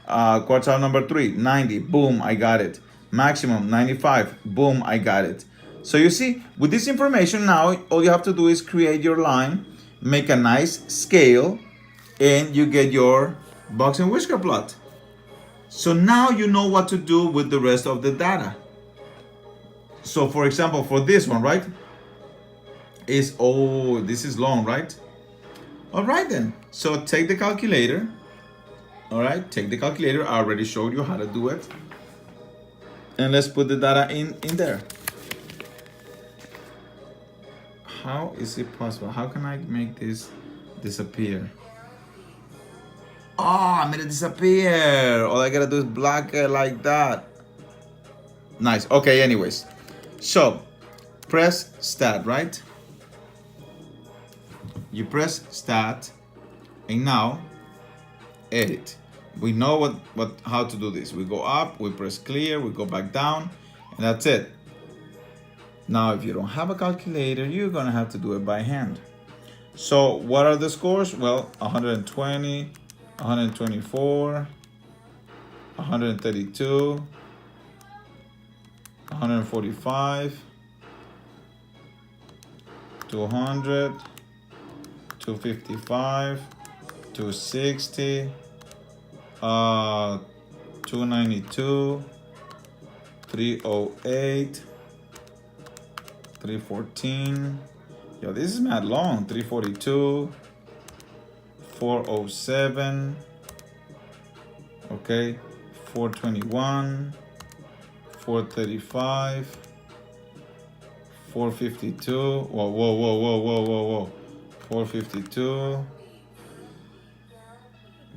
Quartile number 3, 90. Boom, I got it. Maximum, 95. Boom, I got it. So you see, with this information now, all you have to do is create your line, make a nice scale, and you get your box and whisker plot. So now you know what to do with the rest of the data. So for example, for this one, right? This is long, right? All right then. So take the calculator. All right, take the calculator. I already showed you how to do it. And let's put the data in there. How is it possible? How can I make this disappear? Oh, I made it disappear. All I gotta do is block it like that. Nice. Okay, anyways. So, press stat, right? You press stat, and now edit. We know how to do this. We go up, we press clear, we go back down, and that's it. Now, if you don't have a calculator, you're gonna have to do it by hand. So, what are the scores? Well, 120, 124, 132, 145, 200, 255, 260, 292, 308, 314. Yo, this is mad long. 342, 407. Okay, 421, 435, 452. Whoa. 452.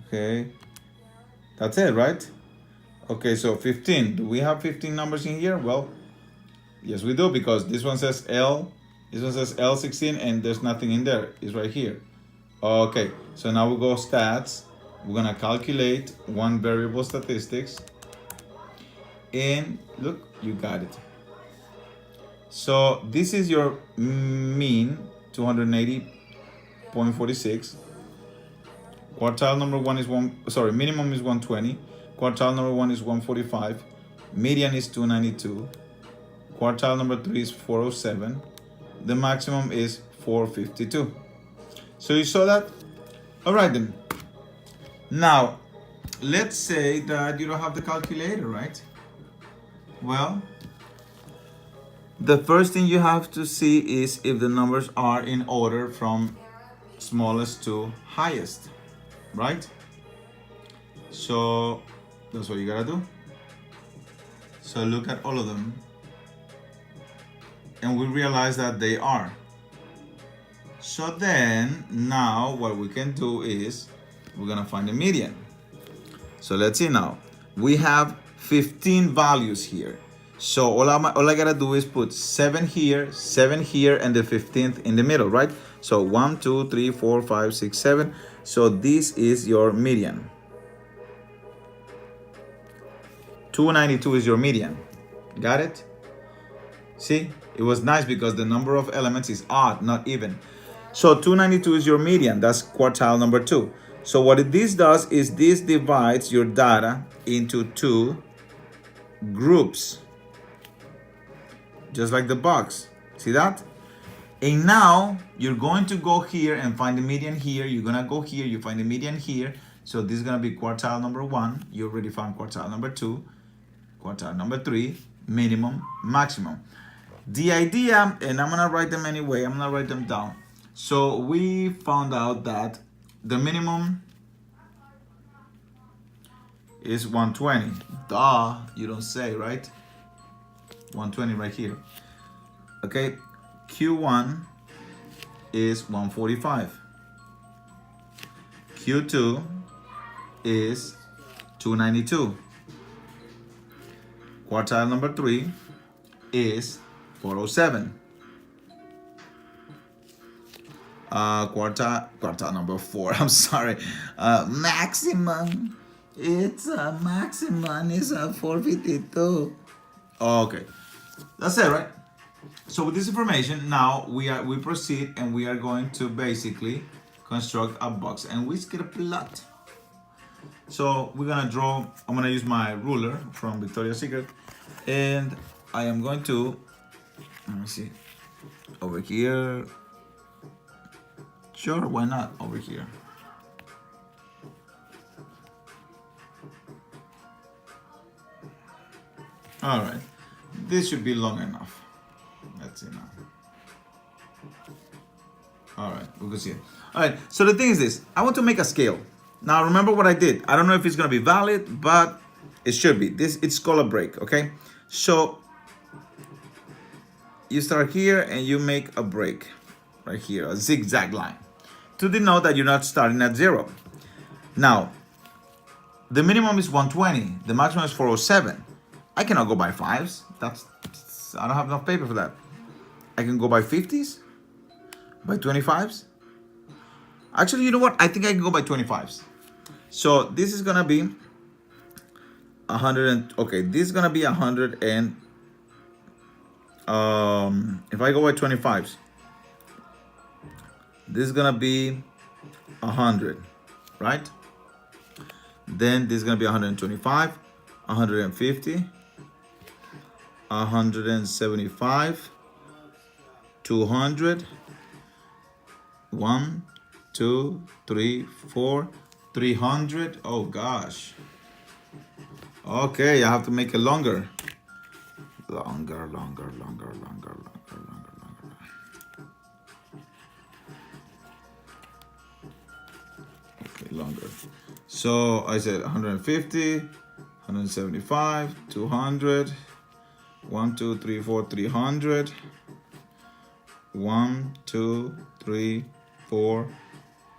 Okay, that's it, right? Okay, so 15. Do we have 15 numbers in here? Well, yes, we do, because this one says L, this one says L16, and there's nothing in there. It's right here. Okay, so now we go stats. We're gonna calculate one variable statistics, and look, you got it. So this is your mean, 280.46. Quartile number 1 is minimum is 120. Quartile number 1 is 145. Median is 292. Quartile number 3 is 407. The maximum is 452. So you saw that? All right then. Now, let's say that you don't have the calculator, right? Well, the first thing you have to see is if the numbers are in order from smallest to highest, right? So that's what you gotta do. So look at all of them, and we realize that they are. So then now what we can do is we're gonna find the median. So let's see now. We have 15 values here. So all I gotta do is put 7 here, and the 15th in the middle, right? So 1, 2, 3, 4, 5, 6, 7. So this is your median. 292 is your median. Got it? See, it was nice because the number of elements is odd, not even. So 292 is your median. That's quartile number 2. So what this does is this divides your data into 2 groups, just like the box. See that? And now you're going to go here and find the median here. You're gonna go here, you find the median here. So this is gonna be quartile number 1. You already found quartile number 2, quartile number 3, minimum, maximum. The idea, and I'm gonna write them anyway, I'm gonna write them down. So we found out that the minimum is 120. Duh, you don't say, right? 120 right here. Okay, Q1 is 145. Q2 is 292. Quartile number 3 is 407. Quartile number 4, I'm sorry. Maximum, it's a maximum is a 452. Okay, that's it, right? So with this information, now we proceed and we are going to basically construct a box and whisker plot. So we're gonna draw. I'm gonna use my ruler from Victoria's Secret, and I am going to, let me see, over here. Sure, why not over here? All right, this should be long enough. Let's see now. All right, we can see it. All right, so the thing is this, I want to make a scale. Now remember what I did. I don't know if it's gonna be valid, but it should be. It's called a break, okay? So you start here and you make a break right here, a zigzag line, to denote that you're not starting at 0. Now, the minimum is 120, the maximum is 407. I cannot go by 5s. I don't have enough paper for that. I can go by 50s, by 25s. Actually, you know what? I think I can go by 25s. So this is gonna be 100 okay, this is gonna be 100 and if I go by 25s, this is gonna be 100, right? Then this is gonna be 125, 150, 175, 200, 1, 2, 3, 4, 300. Oh gosh. Okay, I have to make it longer. Longer. Okay, longer. So I said 150, 175, 200, 1, 2, 3, 4, 300, 1, 2, 3, 4,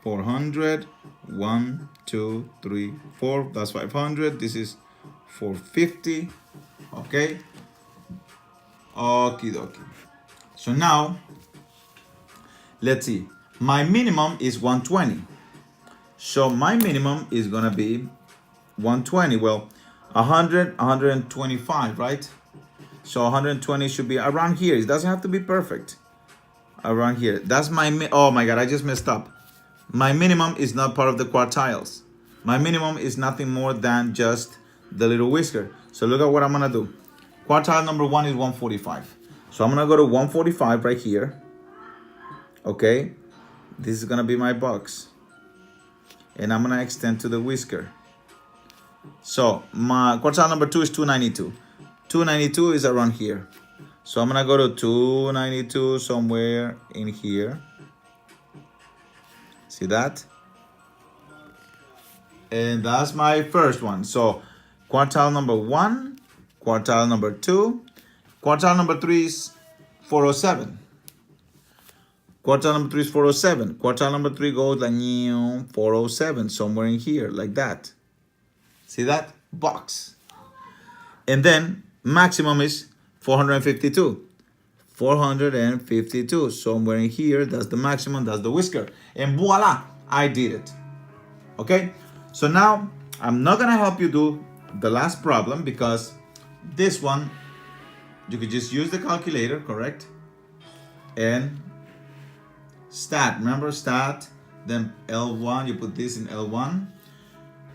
400, 1, 2, 3, 4, that's 500. This is 450. Okay. Okie dokie. So now, let's see. My minimum is 120. So my minimum is gonna be 120. Well, 100, 125, right? So 120 should be around here. It doesn't have to be perfect. Around here. That's my, oh my God, I just messed up. My minimum is not part of the quartiles. My minimum is nothing more than just the little whisker. So look at what I'm gonna do. Quartile number 1 is 145. So I'm gonna go to 145 right here. Okay. This is gonna be my box. And I'm gonna extend to the whisker. So my quartile number 2 is 292. 292 is around here. So I'm gonna go to 292 somewhere in here. See that? And that's my first one. So quartile number 1, quartile number 2, quartile number 3 is 407. Quartile number 3 is 407. Quartile number 3 goes like 407, somewhere in here, like that. See that? Box. And then maximum is 452. 452, somewhere in here. That's the maximum, that's the whisker. And voila, I did it. Okay? So now, I'm not gonna help you do the last problem because this one, you could just use the calculator, correct? And stat, remember stat, then L1, you put this in L1.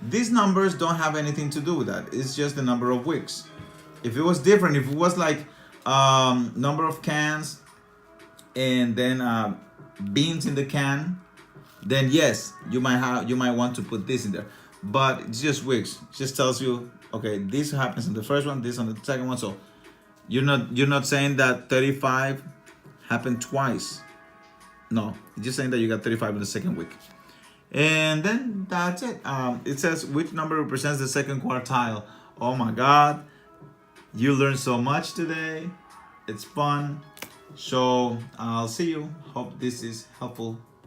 These numbers don't have anything to do with that. It's just the number of wicks. If it was different, if it was like number of cans and then beans in the can, then yes, you might want to put this in there. But it's just wicks. It just tells you, okay, this happens in the first one, this on the second one. So you're not saying that 35 happened twice. No, it's just saying that you got 35 in the second week. And then that's it. It says which number represents the second quartile. Oh my God. You learned so much today. It's fun. So I'll see you. Hope this is helpful